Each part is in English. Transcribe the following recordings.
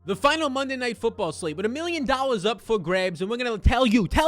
The final Monday Night Football slate with $1 million up for grabs, and we're going to tell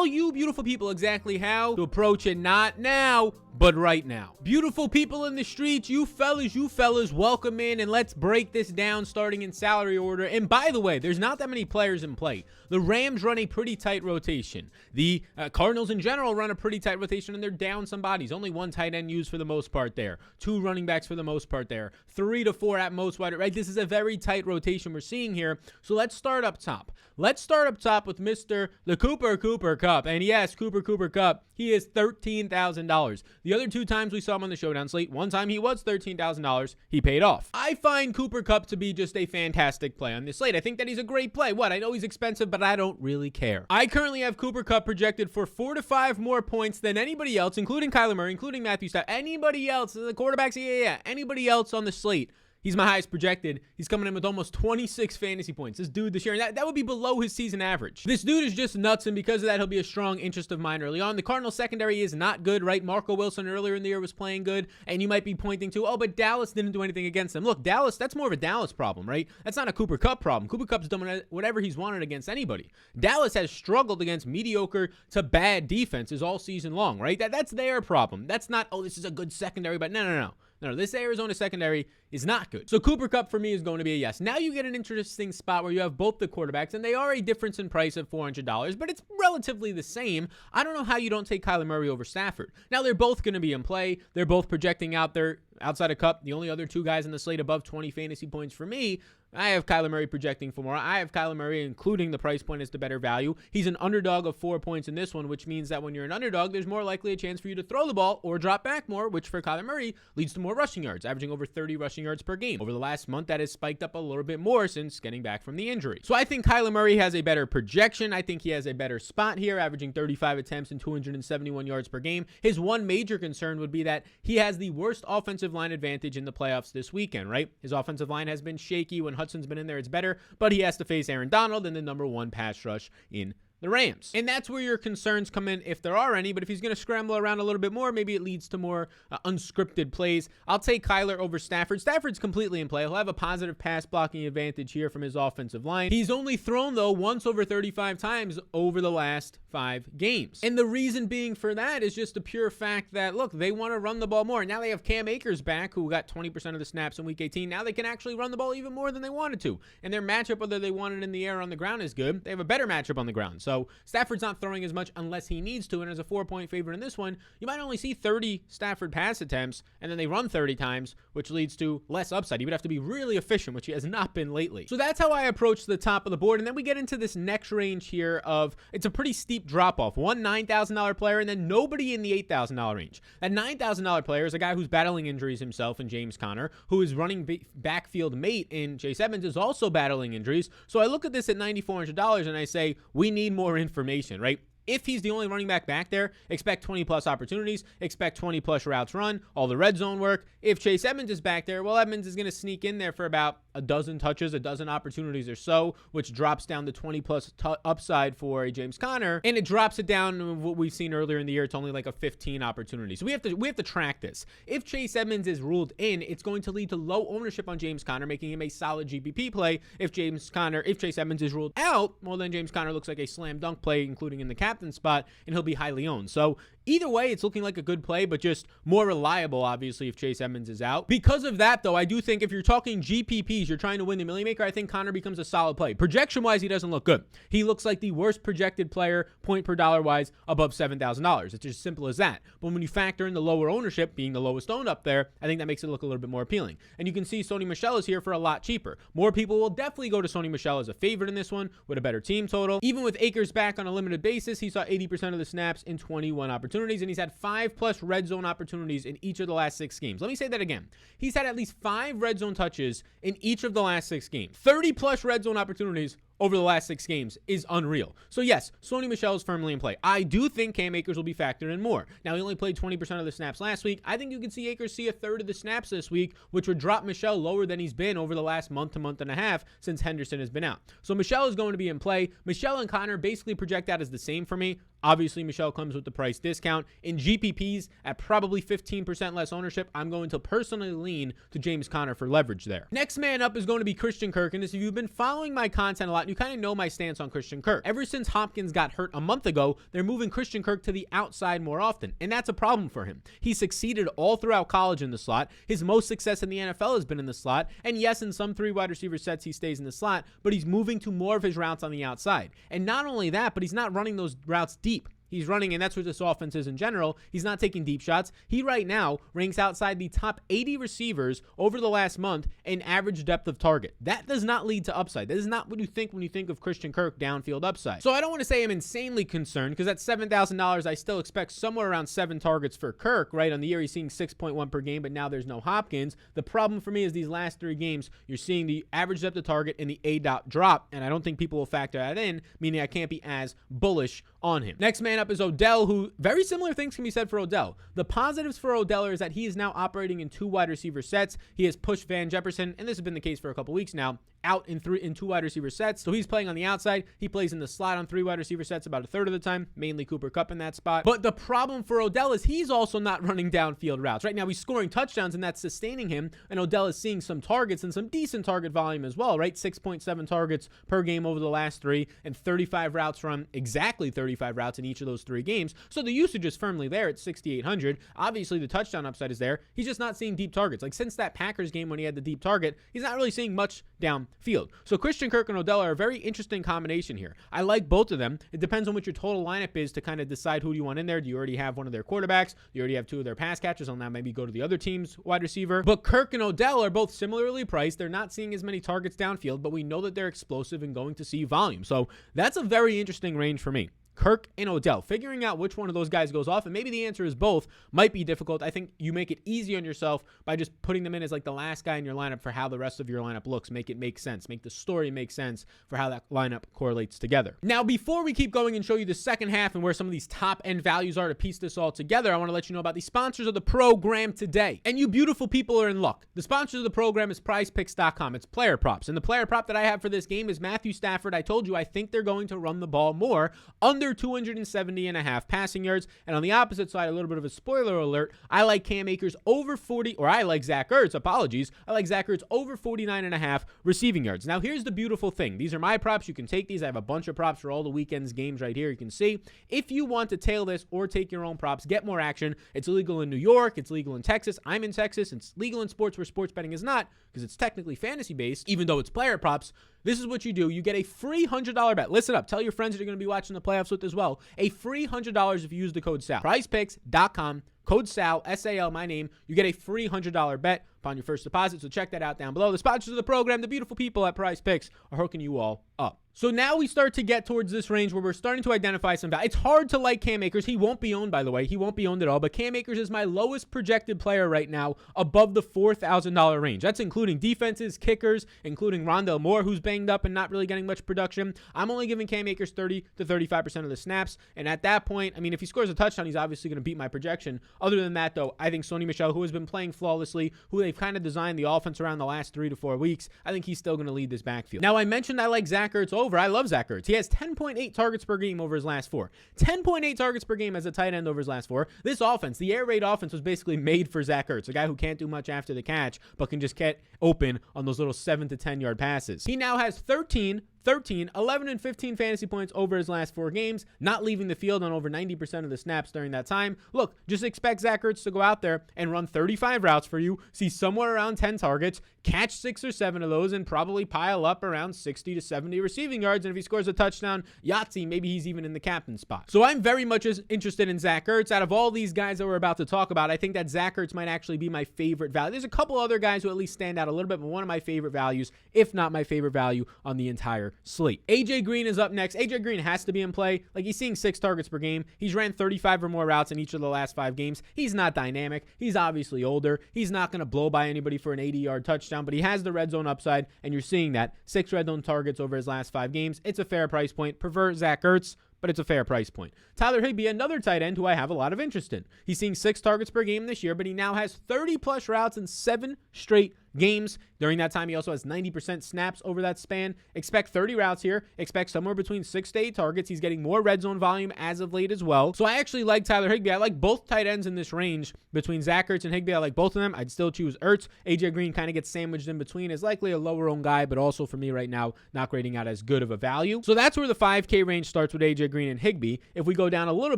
you beautiful people exactly how to approach it, not now, but right now. Beautiful people in the streets, you fellas, welcome in, and let's break this down starting in salary order. And by the way, there's not that many players in play. The Rams run a pretty tight rotation. The Cardinals in general run a pretty tight rotation, and they're down some bodies. Only one tight end used for the most part there. 2 running backs for the most part there. 3 to 4 at most wide, right? This is a very tight rotation we're seeing here. So let's start up top. Let's start up top with Mr. the Cooper Kupp. And yes, Cooper Kupp, he is $13,000. The other 2 times we saw him on the showdown slate, one time he was $13,000. He paid off. I find Cooper Kupp to be just a fantastic play on this slate. I think that he's a great play. I know he's expensive, but I don't really care. I currently have Cooper Kupp projected for 4 to 5 more points than anybody else, including Kyler Murray, including Matthew Stafford, anybody else, the quarterbacks, anybody else on the slate. He's my highest projected. He's coming in with almost 26 fantasy points. This dude this year, and that would be below his season average. This dude is just nuts, and because of that, he'll be a strong interest of mine early on. The Cardinals secondary is not good, right? Marco Wilson earlier in the year was playing good, and you might be pointing to, but Dallas didn't do anything against them. Look, Dallas, that's more of a Dallas problem, right? That's not a Cooper Kupp problem. Cooper Kupp's done whatever he's wanted against anybody. Dallas has struggled against mediocre to bad defenses all season long, right? That's their problem. That's not, this is a good secondary, but no. No, this Arizona secondary is not good. So Cooper Kupp for me is going to be a yes. Now you get an interesting spot where you have both the quarterbacks, and they are a difference in price of $400, but it's relatively the same. I don't know how you don't take Kyler Murray over Stafford. Now they're both going to be in play. They're both projecting out there outside of Kupp. The only other 2 guys in the slate above 20 fantasy points for me, I have Kyler Murray projecting for more. I have Kyler Murray, including the price point, as the better value. He's an underdog of 4 points in this one, which means that when you're an underdog, there's more likely a chance for you to throw the ball or drop back more, which for Kyler Murray leads to more rushing yards, averaging over 30 rushing yards per game. Over the last month, that has spiked up a little bit more since getting back from the injury. So I think Kyler Murray has a better projection. I think he has a better spot here, averaging 35 attempts and 271 yards per game. His one major concern would be that he has the worst offensive line advantage in the playoffs this weekend, right? His offensive line has been shaky. When Hudson's been in there, it's better, but he has to face Aaron Donald and the number 1 pass rush in the Rams. And that's where your concerns come in, if there are any. But if he's going to scramble around a little bit more, maybe it leads to more unscripted plays. I'll take Kyler over Stafford. Stafford's completely in play. He'll have a positive pass blocking advantage here from his offensive line. He's only thrown, though, once over 35 times over the last 5 games. And the reason being for that is just the pure fact that, look, they want to run the ball more. Now they have Cam Akers back, who got 20% of the snaps in Week 18. Now they can actually run the ball even more than they wanted to. And their matchup, whether they want it in the air or on the ground, is good. They have a better matchup on the ground. So Stafford's not throwing as much unless he needs to, and as a 4-point favorite in this one, you might only see 30 Stafford pass attempts, and then they run 30 times, which leads to less upside. He would have to be really efficient, which he has not been lately. So that's how I approach the top of the board, and then we get into this next range here of, it's a pretty steep drop-off. One $9,000 player, and then nobody in the $8,000 range. That $9,000 player is a guy who's battling injuries himself in James Conner, who is running backfield mate in Chase Edmonds, is also battling injuries. So I look at this at $9,400, and I say, we need more information, right? If he's the only running back there, expect 20-plus opportunities, expect 20-plus routes run, all the red zone work. If Chase Edmonds is back there, well, Edmonds is going to sneak in there for about a dozen touches, a dozen opportunities or so, which drops down the 20-plus upside for a James Conner, and it drops it down what we've seen earlier in the year to only like a 15 opportunity. So we have to track this. If Chase Edmonds is ruled in, it's going to lead to low ownership on James Conner, making him a solid GPP play. If Chase Edmonds is ruled out, well, then James Conner looks like a slam dunk play, including in the captain spot, and he'll be highly owned. So either way, it's looking like a good play, but just more reliable, obviously, if Chase Edmonds is out. Because of that, though, I do think if you're talking GPPs, you're trying to win the Million Maker, I think Conner becomes a solid play. Projection-wise, he doesn't look good. He looks like the worst projected player, point per dollar-wise, above $7,000. It's just simple as that. But when you factor in the lower ownership, being the lowest owned up there, I think that makes it look a little bit more appealing. And you can see Sony Michel is here for a lot cheaper. More people will definitely go to Sony Michel as a favorite in this one with a better team total. Even with Akers back on a limited basis, he saw 80% of the snaps in 21 opportunities, and he's had 5+ red zone opportunities in each of the last 6 games. Let me say that again. He's had at least 5 red zone touches in each of the last 6 games. 30+ red zone opportunities over the last 6 games is unreal. So yes, Sony Michel is firmly in play. I do think Cam Akers will be factored in more. Now, he only played 20% of the snaps last week. I think you could see Akers see a third of the snaps this week, which would drop Michel lower than he's been over the last month to month and a half since Henderson has been out. So Michel is going to be in play. Michel and Connor basically project out as the same for me. Obviously, Michel comes with the price discount. In GPPs, at probably 15% less ownership, I'm going to personally lean to James Conner for leverage there. Next man up is going to be Christian Kirk, and if you've been following my content a lot, you kind of know my stance on Christian Kirk. Ever since Hopkins got hurt a month ago, they're moving Christian Kirk to the outside more often, and that's a problem for him. He succeeded all throughout college in the slot. His most success in the NFL has been in the slot, and yes, in some 3 wide receiver sets, he stays in the slot, but he's moving to more of his routes on the outside. And not only that, but he's not running those routes deep. He's running, and that's what this offense is in general. He's not taking deep shots. He right now ranks outside the top 80 receivers over the last month in average depth of target. That does not lead to upside. That is not what you think when you think of Christian Kirk downfield upside. So I don't want to say I'm insanely concerned, because at $7,000, I still expect somewhere around 7 targets for Kirk, right? On the year, he's seeing 6.1 per game, but now there's no Hopkins. The problem for me is these last 3 games, you're seeing the average depth of target and the A-dot drop, and I don't think people will factor that in, meaning I can't be as bullish on him. Next man up is Odell, who very similar things can be said for Odell. The positives for Odell is that he is now operating in 2 wide receiver sets. He has pushed Van Jefferson, and this has been the case for a couple weeks now, out in 2 wide receiver sets. So he's playing on the outside. He plays in the slot on 3 wide receiver sets about a third of the time, mainly Cooper Kupp in that spot. But the problem for Odell is he's also not running downfield routes. Right now he's scoring touchdowns, and that's sustaining him, and Odell is seeing some targets and some decent target volume as well, right? 6.7 targets per game over the last 3, and 35 routes run, exactly 35 routes in each of those 3 games. So the usage is firmly there at 6,800. Obviously the touchdown upside is there. He's just not seeing deep targets. Like since that Packers game when he had the deep target, he's not really seeing much downfield. So Christian Kirk and Odell are a very interesting combination here. I like both of them. It depends on what your total lineup is to kind of decide who do you want in there. Do you already have one of their quarterbacks? Do you already have 2 of their pass catchers? I'll now maybe go to the other team's wide receiver. But Kirk and Odell are both similarly priced. They're not seeing as many targets downfield, but we know that they're explosive and going to see volume. So that's a very interesting range for me. Kirk and Odell. Figuring out which one of those guys goes off, and maybe the answer is both, might be difficult. I think you make it easy on yourself by just putting them in as like the last guy in your lineup for how the rest of your lineup looks. Make it make sense. Make the story make sense for how that lineup correlates together. Now, before we keep going and show you the second half and where some of these top end values are to piece this all together, I want to let you know about the sponsors of the program today. And you beautiful people are in luck. The sponsors of the program is prizepicks.com. It's player props. And the player prop that I have for this game is Matthew Stafford. I told you I think they're going to run the ball more, under 270.5 passing yards. And on the opposite side, a little bit of a spoiler alert, I like Cam Akers over 40, or I like Zach Ertz, apologies. I like Zach Ertz over 49.5 receiving yards. Now, here's the beautiful thing. These are my props. You can take these. I have a bunch of props for all the weekend's games right here. You can see. If you want to tail this or take your own props, get more action. It's legal in New York. It's legal in Texas. I'm in Texas. It's legal in sports where sports betting is not, because it's technically fantasy-based, even though it's player props. This is what you do. You get a free $100 bet. Listen up. Tell your friends that you're going to be watching the playoffs with as well. A free $100 if you use the code SAL. PrizePicks.com. Code SAL, S-A-L, my name. You get a free $100 bet upon your first deposit. So check that out down below. The sponsors of the program, the beautiful people at Prize Picks, are hooking you all up. So now we start to get towards this range where we're starting to identify some value. It's hard to like Cam Akers. He won't be owned, by the way. He won't be owned at all. But Cam Akers is my lowest projected player right now, above the $4,000 range. That's including defenses, kickers, including Rondale Moore, who's banged up and not really getting much production. I'm only giving Cam Akers 30 to 35% of the snaps. And at that point, I mean, if he scores a touchdown, he's obviously going to beat my projection. Other than that, though, I think Sony Michel, who has been playing flawlessly, who they've kind of designed the offense around the last 3 to 4 weeks, I think he's still going to lead this backfield. Now, I mentioned I like Zach Ertz over. I love Zach Ertz. He has 10.8 targets per game over his last 4. 10.8 targets per game as a tight end over his last 4. This offense, the air raid offense, was basically made for Zach Ertz, a guy who can't do much after the catch, but can just get open on those little 7 to 10 yard passes. He now has 13, 11, and 15 fantasy points over his last 4 games, not leaving the field on over 90% of the snaps during that time. Look, just expect Zach Ertz to go out there and run 35 routes for you, see somewhere around 10 targets, catch 6 or 7 of those, and probably pile up around 60 to 70 receiving yards. And if he scores a touchdown, Yahtzee, maybe he's even in the captain spot. So I'm very much interested in Zach Ertz. Out of all these guys that we're about to talk about, I think that Zach Ertz might actually be my favorite value. There's a couple other guys who at least stand out a little bit, but one of my favorite values, if not my favorite value on the entire slate. AJ Green is up next. AJ Green has to be in play. Like, he's seeing 6 targets per game. He's ran 35 or more routes in each of the last 5 games. He's not dynamic. He's obviously older. He's not going to blow by anybody for an 80-yard touchdown, but he has the red zone upside, and you're seeing that. 6 red zone targets over his last 5 games. It's a fair price point. Prefer Zach Ertz, but it's a fair price point. Tyler Higbee, another tight end who I have a lot of interest in. He's seeing 6 targets per game this year, but he now has 30-plus routes in 7 straight games. During that time, he also has 90% snaps over that span. Expect 30 routes here. Expect somewhere between 6 to 8 targets. He's getting more red zone volume as of late as well. So I actually like Tyler Higbee. I like both tight ends in this range between Zach Ertz and Higbee. I like both of them. I'd still choose Ertz. AJ Green kind of gets sandwiched in between. Is likely a lower owned guy, but also for me right now, not grading out as good of a value. So that's where the 5K range starts with AJ Green and Higbee. If we go down a little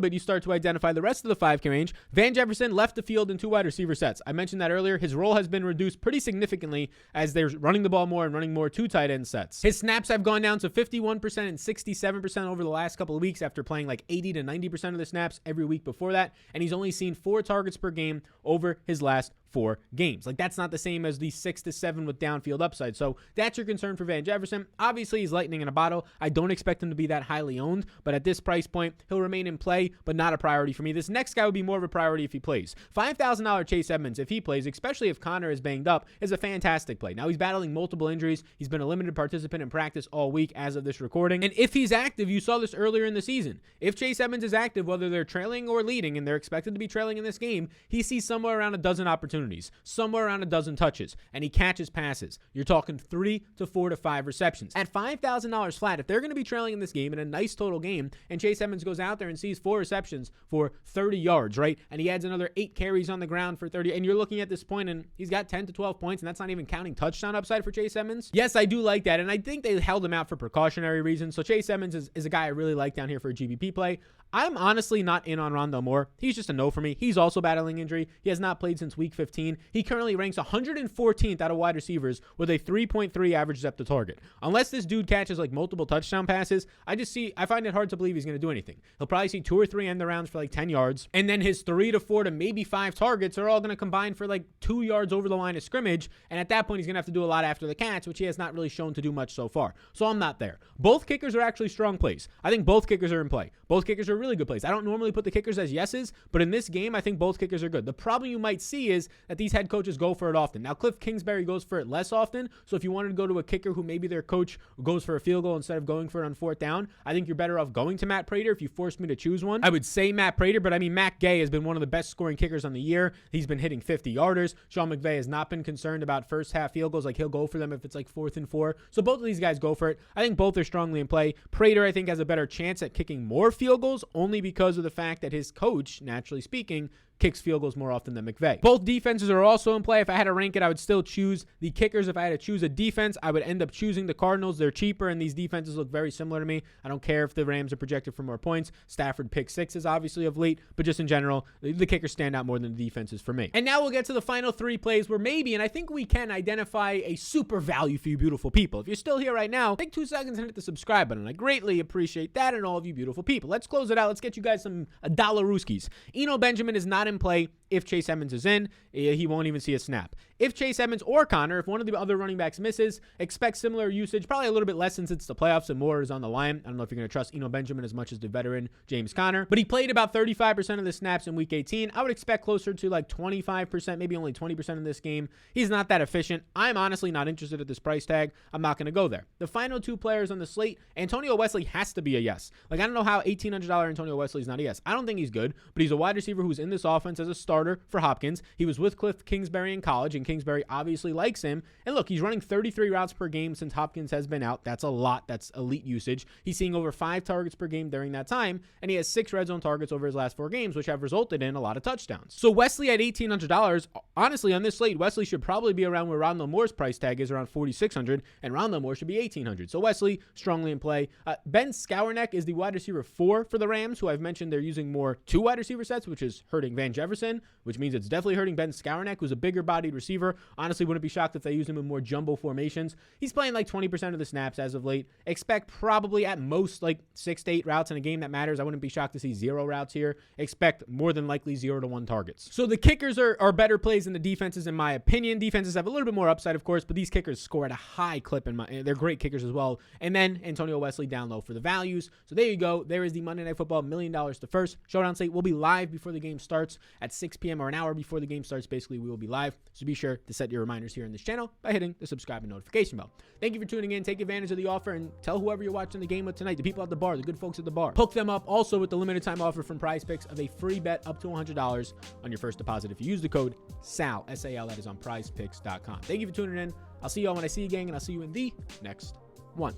bit, you start to identify the rest of the 5K range. Van Jefferson left the field in 2 wide receiver sets. I mentioned that earlier. His role has been reduced pretty significantly as they're running the ball more and running more 2 tight end sets. His snaps have gone down to 51% and 67% over the last couple of weeks after playing like 80 to 90% of the snaps every week before that. And he's only seen 4 targets per game over his last 4 games. Like, that's not the same as the 6 to 7 with downfield upside. So that's your concern for Van Jefferson. Obviously, he's lightning in a bottle. I don't expect him to be that highly owned, but at this price point, he'll remain in play, but not a priority for me. This next guy would be more of a priority if he plays. $5,000 Chase Edmonds, if he plays, especially if Connor is banged up, is a fantastic play. Now, he's battling multiple injuries. He's been a limited participant in practice all week as of this recording. And if he's active, you saw this earlier in the season. If Chase Edmonds is active, whether they're trailing or leading, and they're expected to be trailing in this game, he sees somewhere around a dozen opportunities, somewhere around a dozen touches, and he catches passes. You're talking 3 to 4 to 5 receptions. At $5,000 flat, if they're going to be trailing in this game in a nice total game, and Chase Edmonds goes out there and sees 4 receptions for 30 yards, right? And he adds another 8 carries on the ground for 30, and you're looking at this point, and he's got 10 to 12 points, and that's not even counting touchdown upside for Chase Edmonds. Yes, I do like that, and I think they held him out for precautionary reasons. So Chase Edmonds is a guy I really like down here for a GBP play. I'm honestly not in on Rondale Moore. He's just a no for me. He's also battling injury. He has not played since week 15. He currently ranks 114th out of wide receivers with a 3.3 average depth to target. Unless this dude catches like multiple touchdown passes, I find it hard to believe he's going to do anything. He'll probably see 2 or 3 end arounds for like 10 yards. And then his 3 to 4 to maybe 5 targets are all going to combine for like 2 yards over the line of scrimmage. And at that point, he's going to have to do a lot after the catch, which he has not really shown to do much so far. So I'm not there. Both kickers are actually strong plays. I think both kickers are in play. Both kickers are really good plays. I don't normally put the kickers as yeses, but in this game, I think both kickers are good. The problem you might see is that these head coaches go for it often. Now, Cliff Kingsbury goes for it less often, so if you wanted to go to a kicker who maybe their coach goes for a field goal instead of going for it on 4th down, I think you're better off going to Matt Prater if you forced me to choose one. I would say Matt Prater, but I mean, Matt Gay has been one of the best scoring kickers on the year. He's been hitting 50-yarders. Sean McVay has not been concerned about first half field goals. Like, he'll go for them if it's like 4th and 4. So both of these guys go for it. I think both are strongly in play. Prater, I think, has a better chance at kicking more field goals only because of the fact that his coach, naturally speaking, kicks field goals more often than McVay. Both defenses are also in play. If I had to rank it, I would still choose the kickers. If I had to choose a defense, I would end up choosing the Cardinals. They're cheaper, and these defenses look very similar to me. I don't care if the Rams are projected for more points. Stafford pick 6s obviously of late, but just in general, the kickers stand out more than the defenses for me. And now we'll get to the final 3 plays where maybe, and I think we can identify a super value for you beautiful people. If you're still here right now, take 2 seconds and hit the subscribe button. I greatly appreciate that and all of you beautiful people. Let's close it out. Let's get you guys some $1 Eno Benjamin is not in play. If Chase Edmonds is in, he won't even see a snap. If Chase Edmonds or Connor, if one of the other running backs misses, expect similar usage, probably a little bit less since it's the playoffs and more is on the line. I don't know if you're going to trust Eno Benjamin as much as the veteran James Conner, but he played about 35% of the snaps in week 18. I would expect closer to like 25%, maybe only 20% in this game. He's not that efficient. I'm honestly not interested at this price tag. I'm not going to go there. The final 2 players on the slate, Antonio Wesley has to be a yes. Like, I don't know how $1,800 Antonio Wesley is not a yes. I don't think he's good, but he's a wide receiver who's in this offense as a starter for Hopkins. He was with Cliff Kingsbury in college, and Kingsbury obviously likes him. And look, he's running 33 routes per game since Hopkins has been out. That's a lot. That's elite usage. He's seeing over 5 targets per game during that time, and he has 6 red zone targets over his last 4 games, which have resulted in a lot of touchdowns. So Wesley at $1,800, honestly, on this slate, Wesley should probably be around where Rondale Moore's price tag is, around $4,600, and Rondale Moore should be $1,800. So Wesley, strongly in play. Ben Skowronek is the wide receiver 4 for the Rams, who I've mentioned they're using more 2 wide receiver sets, which is hurting Van Jefferson. which means it's definitely hurting Ben Skowronek, who's a bigger bodied receiver. Honestly, wouldn't be shocked if they use him in more jumbo formations. He's playing like 20% of the snaps as of late. Expect probably at most like 6 to 8 routes in a game that matters. I wouldn't be shocked to see 0 routes here. Expect more than likely 0 to 1 targets. So the kickers are better plays than the defenses, in my opinion. Defenses have a little bit more upside, of course, but these kickers score at a high clip. They're great kickers as well. And then Antonio Wesley down low for the values. So there you go. There is the Monday Night Football $1 million to first. Showdown slate will be live before the game starts at 6 p.m. or an hour before the game starts. Basically, we will be live. So be sure to set your reminders here in this channel by hitting the subscribe and notification bell. Thank you for tuning in. Take advantage of the offer and tell whoever you're watching the game with tonight, the people at the bar, the good folks at the bar. Hook them up also with the limited time offer from PrizePicks of a free bet up to $100 on your first deposit if you use the code SAL, S-A-L, that is on prizepicks.com. Thank you for tuning in. I'll see you all when I see you, gang, and I'll see you in the next one.